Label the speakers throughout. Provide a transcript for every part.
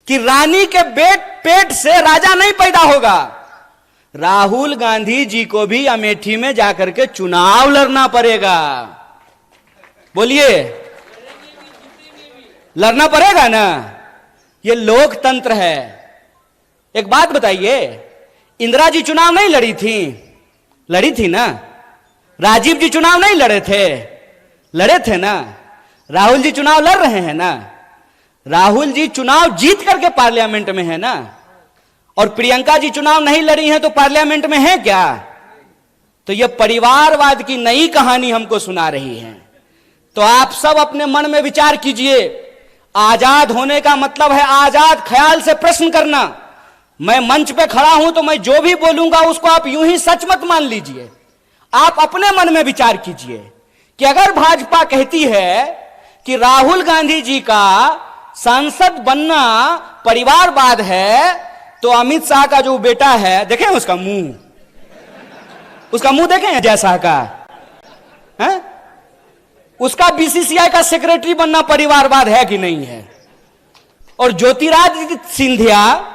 Speaker 1: कि रानी के पेट से राजा नहीं पैदा होगा। राहुल गांधी जी को भी अमेठी में जाकर के चुनाव लड़ना पड़ेगा। बोलिए, लड़ना पड़ेगा ना? ये लोकतंत्र है। एक बात बताइए, इंदिरा जी चुनाव नहीं लड़ी थी? लड़ी थी ना? राजीव जी चुनाव नहीं लड़े थे? लड़े थे ना? राहुल जी चुनाव लड़ रहे हैं ना? राहुल जी चुनाव जीत करके पार्लियामेंट में है ना? और प्रियंका जी चुनाव नहीं लड़ी हैं तो पार्लियामेंट में है क्या? तो यह परिवारवाद की नई कहानी हमको सुना रही है। तो आप सब अपने मन में विचार कीजिए। आजाद होने का मतलब है आजाद ख्याल से प्रश्न करना। मैं मंच पे खड़ा हूं तो मैं जो भी बोलूंगा उसको आप यूं ही सच मत मान लीजिए। आप अपने मन में विचार कीजिए कि अगर भाजपा कहती है कि राहुल गांधी जी का सांसद बनना परिवारवाद है, तो अमित शाह का जो बेटा है, देखें उसका मुंह देखें अजय शाह का है? उसका बीसीसीआई का सेक्रेटरी बनना परिवारवाद है कि नहीं है? और ज्योतिरादित्य सिंधिया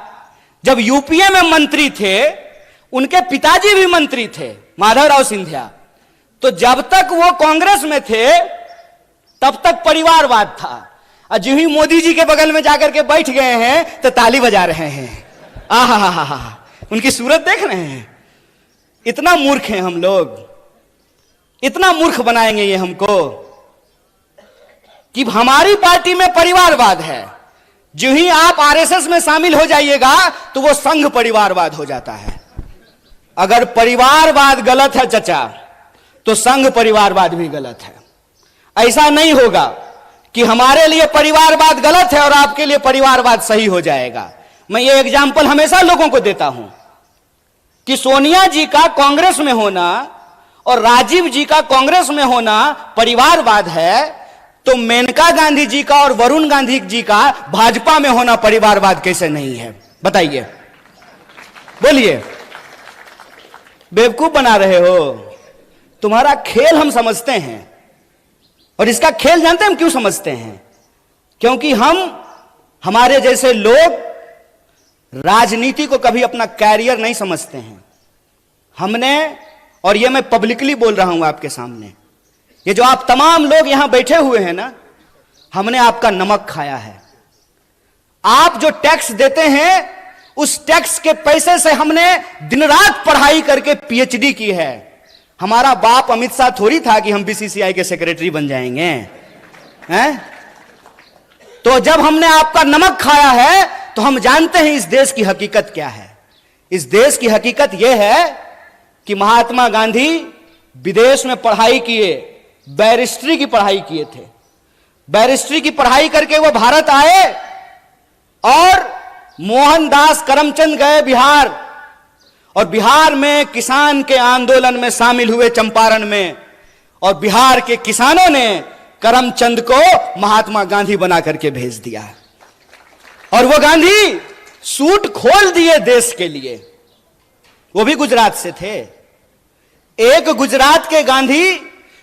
Speaker 1: जब यूपीए में मंत्री थे, उनके पिताजी भी मंत्री थे, माधवराव सिंधिया। तो जब तक वो कांग्रेस में थे तब तक परिवारवाद था। और जो ही मोदी जी के बगल में जाकर के बैठ गए हैं तो ताली बजा रहे हैं। आहा, उनकी सूरत देख रहे हैं। इतना मूर्ख हैं हम लोग, इतना मूर्ख बनाएंगे ये हमको कि हमारी पार्टी में परिवारवाद है। जो ही आप आरएसएस में शामिल हो जाइएगा तो वो संघ परिवारवाद हो जाता है। अगर परिवारवाद गलत है चचा, तो संघ परिवारवाद भी गलत है। ऐसा नहीं होगा कि हमारे लिए परिवारवाद गलत है और आपके लिए परिवारवाद सही हो जाएगा। मैं ये एग्जाम्पल हमेशा लोगों को देता हूं कि सोनिया जी का कांग्रेस में होना और राजीव जी का कांग्रेस में होना परिवारवाद है, तो मेनका गांधी जी का और वरुण गांधी जी का भाजपा में होना परिवारवाद कैसे नहीं है? बताइए, बोलिए। बेवकूफ बना रहे हो। तुम्हारा खेल हम समझते हैं, और इसका खेल जानते हैं हम क्यों समझते हैं? क्योंकि हमारे जैसे लोग राजनीति को कभी अपना कैरियर नहीं समझते हैं। हमने, और ये मैं पब्लिकली बोल रहा हूं आपके सामने, ये जो आप तमाम लोग यहां बैठे हुए हैं ना, हमने आपका नमक खाया है। आप जो टैक्स देते हैं, उस टैक्स के पैसे से हमने दिन रात पढ़ाई करके पीएचडी की है। हमारा बाप अमित शाह थोड़ी था कि हम बीसीसीआई के सेक्रेटरी बन जाएंगे, हैं? तो जब हमने आपका नमक खाया है तो हम जानते हैं इस देश की हकीकत क्या है। इस देश की हकीकत यह है कि महात्मा गांधी विदेश में पढ़ाई किए, बैरिस्ट्री की पढ़ाई किए थे। बैरिस्ट्री की पढ़ाई करके वो भारत आए और मोहनदास करमचंद गए बिहार, और बिहार में किसान के आंदोलन में शामिल हुए चंपारण में, और बिहार के किसानों ने करमचंद को महात्मा गांधी बना करके भेज दिया। और वो गांधी सूट खोल दिए देश के लिए। वो भी गुजरात से थे। एक गुजरात के गांधी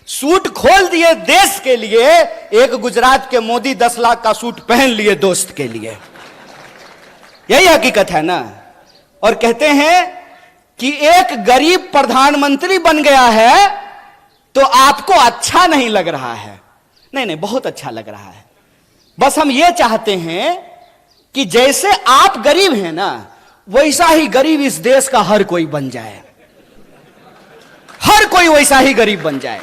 Speaker 1: सूट खोल दिए देश के लिए, एक गुजरात के मोदी 10 लाख का सूट पहन लिए दोस्त के लिए। यही हकीकत है ना। और कहते हैं कि एक गरीब प्रधानमंत्री बन गया है तो आपको अच्छा नहीं लग रहा है। नहीं, बहुत अच्छा लग रहा है। बस हम ये चाहते हैं कि जैसे आप गरीब हैं ना, वैसा ही गरीब इस देश का हर कोई बन जाए। हर कोई वैसा ही गरीब बन जाए।